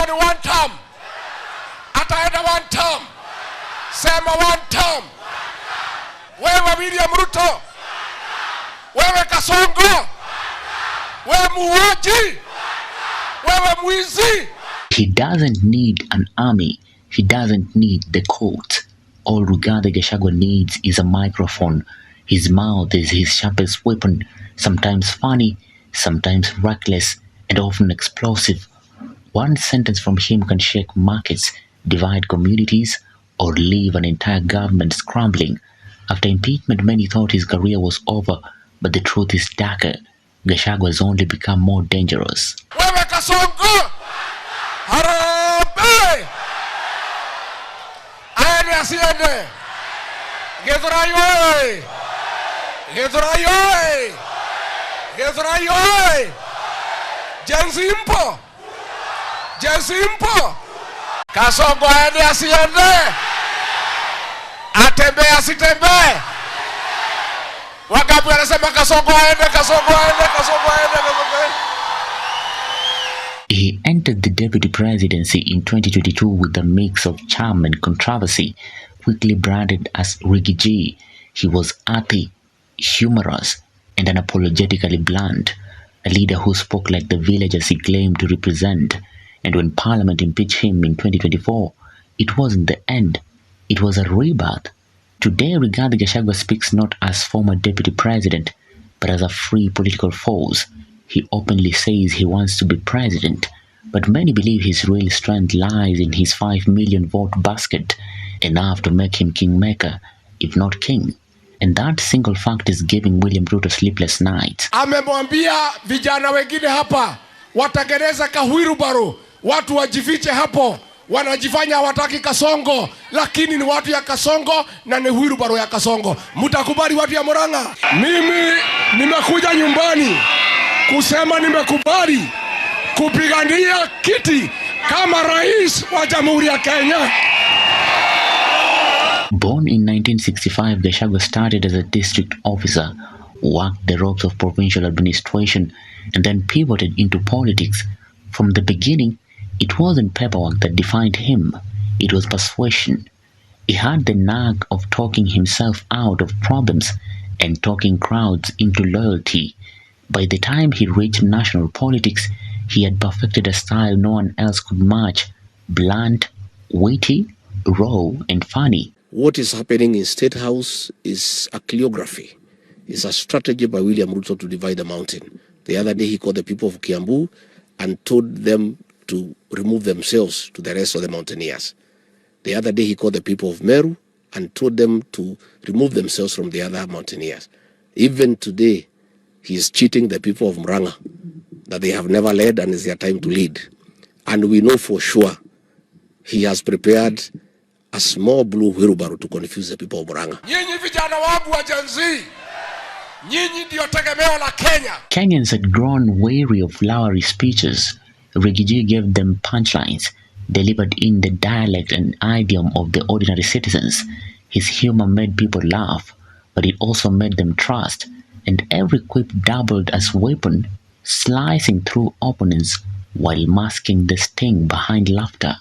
ni one term. Ataenda one term. Sema one term. Wewe William Ruto. Wewe Kasongo. Wewe muuaji. Wewe mwizi. He doesn't need an army. He doesn't need the court. All Rigathi Gachagua needs is a microphone. His mouth is his sharpest weapon, sometimes funny, sometimes reckless, and often explosive. One sentence from him can shake markets, divide communities, or leave an entire government scrambling. After impeachment, many thought his career was over, but the truth is darker. Gachagua has only become more dangerous. Wewe Kasongo! Harambee! Aende asiende! Githurai oye! Githurai oye! Githurai oye! Jensi mpo! Jensi mpo! Kasongo aende asiende! Atembe asitembe! Wangapi wanasema Kasongo aende, Kasongo aende, Kasongo aende, Kasongo aende? He entered the deputy presidency in 2022 with a mix of charm and controversy. Quickly branded as Riggy G, he was earthy, humorous, and unapologetically blunt, a leader who spoke like the villagers he claimed to represent. And when Parliament impeached him in 2024, it wasn't the end, it was a rebirth. Today, Rigathi Gachagua speaks not as former deputy president, but as a free political force. He openly says he wants to be president, but many believe his real strength lies in his 5 million vote basket, enough to make him kingmaker, if not king. And that single fact is giving William Ruto sleepless nights. Amemwambia vijana wengine hapa, watagereza kahuirubaro, watu wajifiche hapo, wanajifanya hawataki Kasongo, lakini ni watu ya Kasongo na ni huirubaro ya Kasongo. Mutakubali watu ya Murang'a? Mimi nimekuja nyumbani kusema nimekubali kupigania kiti kama rais wa Jamhuri ya Kenya. Born in 1965, Gachagua started as a district officer, worked the ropes of provincial administration, and then pivoted into politics. From the beginning, it wasn't paperwork that defined him, it was persuasion. He had the knack of talking himself out of problems and talking crowds into loyalty. By the time he reached national politics, he had perfected a style no one else could match: blunt, witty, raw, and funny. What is happening in State House is a choreography. It's a strategy by William Ruto to divide the mountain. The other day he called the people of Kiambu and told them to remove themselves to the rest of the mountaineers. The other day he called the people of Meru and told them to remove themselves from the other mountaineers. Even today, he is cheating the people of Murang'a that they have never led and it's their time to lead. And we know for sure he has prepared a small blue wheelbarrow to confuse the people of Murang'a. Nyinyi vijana wangu wa Gen Z, nyinyi ndio tegemeo la Kenya. Kenyans had grown weary of flowery speeches. Riggy G gave them punchlines, delivered in the dialect and idiom of the ordinary citizens. His humor made people laugh, but it also made them trust, and every quip doubled as weapon, slicing through opponents while masking the sting behind laughter.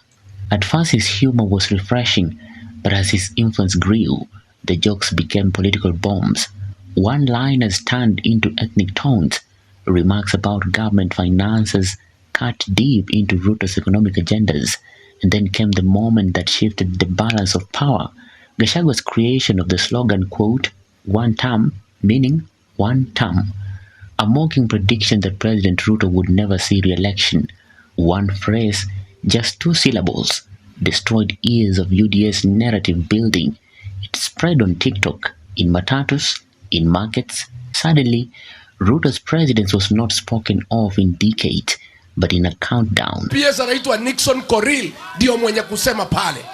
At first his humor was refreshing, but as his influence grew, the jokes became political bombs. One-liners turned into ethnic taunts, remarks about government finances cut deep into Ruto's economic agendas, and then came the moment that shifted the balance of power. Gachagua's creation of the slogan, quote, "one term," meaning one term, a mocking prediction that President Ruto would never see re-election. One phrase, just 2 syllables, destroyed years of UDA's narrative building. It spread on TikTok, in matatus, in markets. Suddenly, Ruto's presidency was not spoken of in decades, but in a countdown. PS anaitwa Nixon Koril ndio mwenye kusema pale.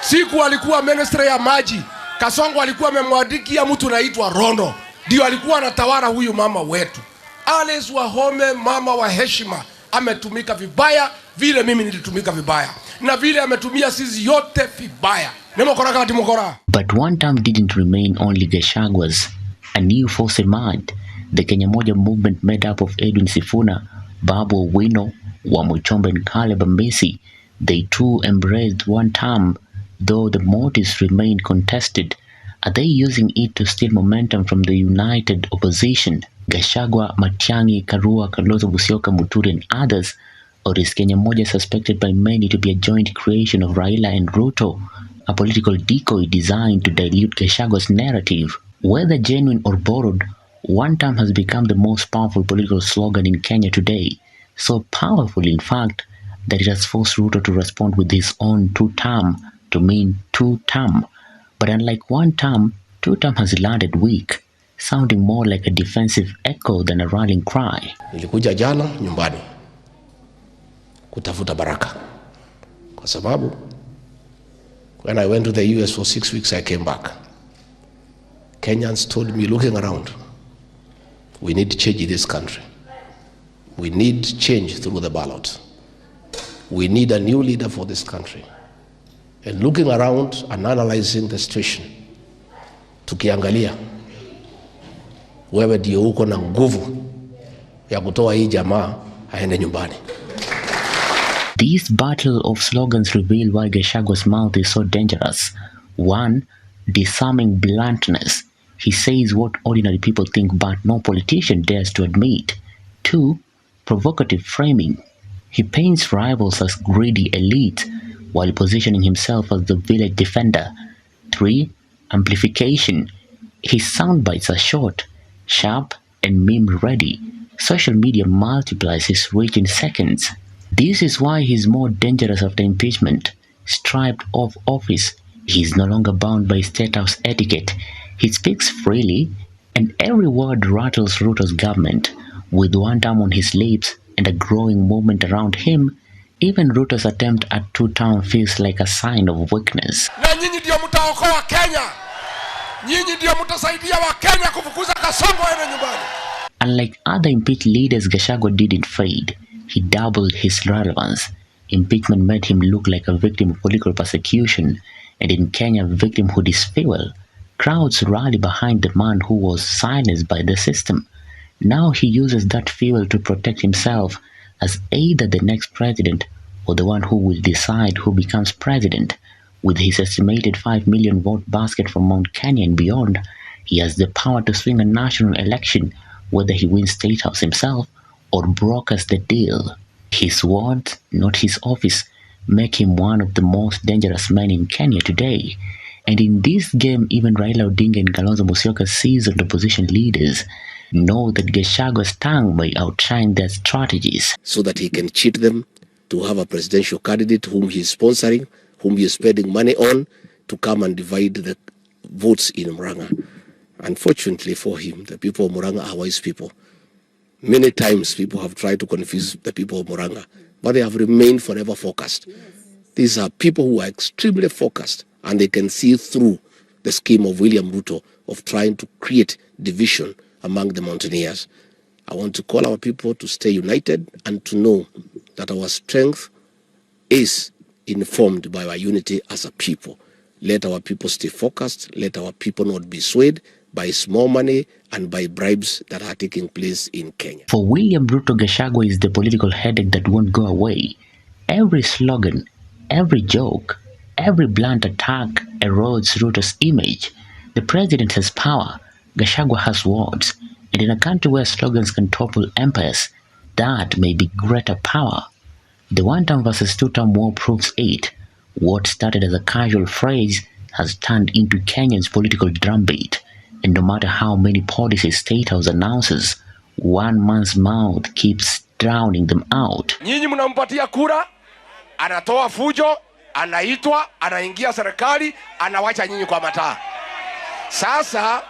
Siku alikuwa ministry ya maji, Kasongo alikuwa amemwadikia mtu anaitwa Rono. Ndio alikuwa anatawala huyu mama wetu. Alice Wahome, mama wa heshima, ametumika vibaya vile mimi nilitumika vibaya. Na vile ametumia sisi yote vibaya. Nemokora kati mokora. But one term didn't remain only Gachagua's. A new force emerged. The Kenya Moja movement, made up of Edwin Sifuna, Babu Owino, Wamuchombe and Caleb Mbisi, They too embraced one term, though the motives remain contested. Are they using it to steal momentum from the united opposition, Gachagua, Matiang'i, Karua, Kalonzo Musyoka, Muturi and others, or is Kenya Moja suspected by many to be a joint creation of Raila and Ruto, a political decoy designed to dilute Gachagua's narrative? Whether genuine or borrowed, one term has become the most powerful political slogan in Kenya today, so powerful in fact that it has forced Ruto to respond with his own two-term to mean two-term. But unlike one term, two-term has landed weak, sounding more like a defensive echo than a rallying cry. Nilikuja jana nyumbani kutafuta baraka kwa sababu when I went to the US for 6 weeks I came back. Kenyans told me, looking around, we need change in this country. We need change through the ballot. We need a new leader for this country. And looking around and analyzing the situation, tukiangalia wewe ndio uko na nguvu ya kutoa hii jamaa aende nyumbani. This battle of slogans reveal why Gachagua's mouth is so dangerous. 1. Disarming bluntness. He says what ordinary people think but no politician dares to admit. 2. Provocative framing. He paints rivals as greedy elite while positioning himself as the village defender. 3. Amplification. His soundbites are short, sharp, and meme-ready. Social media multiplies his reach in seconds. This is why he's more dangerous after impeachment. Stripped of office, he is no longer bound by state house etiquette. He speaks freely, and every word rattles Ruto's government. With one term on his lips and a growing movement around him, even Ruto's attempt at two-term feels like a sign of weakness. Na nyinyi ndio mtaokoa Kenya. Nyinyi ndio mtasaidia wa Kenya kufukuza Kasongo aende nyumbani. Unlike other impeached leaders, Gachagua didn't fade. He doubled his relevance. Impeachment made him look like a victim of political persecution, and in Kenya, victimhood is fuel. Crowds rally behind the man who was silenced by the system. Now he uses that fuel to protect himself as either the next president or the one who will decide who becomes president. With his estimated 5 million vote basket from Mount Kenya and beyond, he has the power to swing a national election, whether he wins State House himself or brokers the deal. His words, not his office, make him one of the most dangerous men in Kenya today. And in this game, even Raila Odinga and Kalonzo Musyoka, seasoned opposition leaders, know that Gachagua's tongue may outshine their strategies. So that he can cheat them to have a presidential candidate whom he is sponsoring, whom he is spending money on, to come and divide the votes in Murang'a. Unfortunately for him, the people of Murang'a are wise people. Many times people have tried to confuse the people of Murang'a, but they have remained forever focused. These are people who are extremely focused, and they can see through the scheme of William Ruto of trying to create division among the mountaineers. I want to call our people to stay united and to know that our strength is informed by our unity as a people. Let our people stay focused. Let our people not be swayed by small money and by bribes that are taking place in Kenya. For William Ruto, Gachagua is the political headache that won't go away. Every slogan, every joke, every blunt attack erodes Ruto's image. The president has power, Gachagua has words, and in a country where slogans can topple empires, that may be greater power. The one-term versus two-term war proves it. What started as a casual phrase has turned into Kenyan's political drumbeat. And no matter how many policies State House announces, one man's mouth keeps drowning them out. Nyinyi mnampatia kura, anatoa fujo, anaitwa, anaingia serikali, anawacha nyinyi kwa mataa. Sasa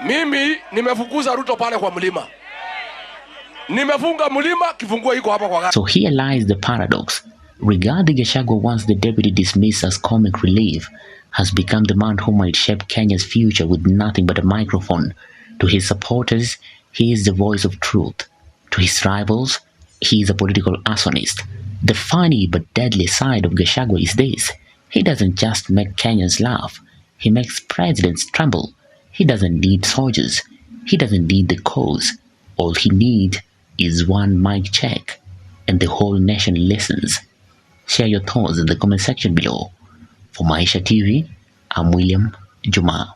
mimi nimefukuza Ruto pale kwa mlima. Nimefunga mlima, kifunguo iko hapa kwa gari. So here lies the paradox. Rigathi Gachagua, once the deputy dismissed as comic relief, has become the man who might shape Kenya's future with nothing but a microphone. To his supporters, he is the voice of truth. To his rivals, he is a political arsonist. The funny but deadly side of Gachagua is this: he doesn't just make Kenyans laugh, he makes presidents tremble. He doesn't need soldiers, he doesn't need the cause. All he needs is one mic check, and the whole nation listens. Share your thoughts in the comment section below. For Maisha TV, I'm William Juma.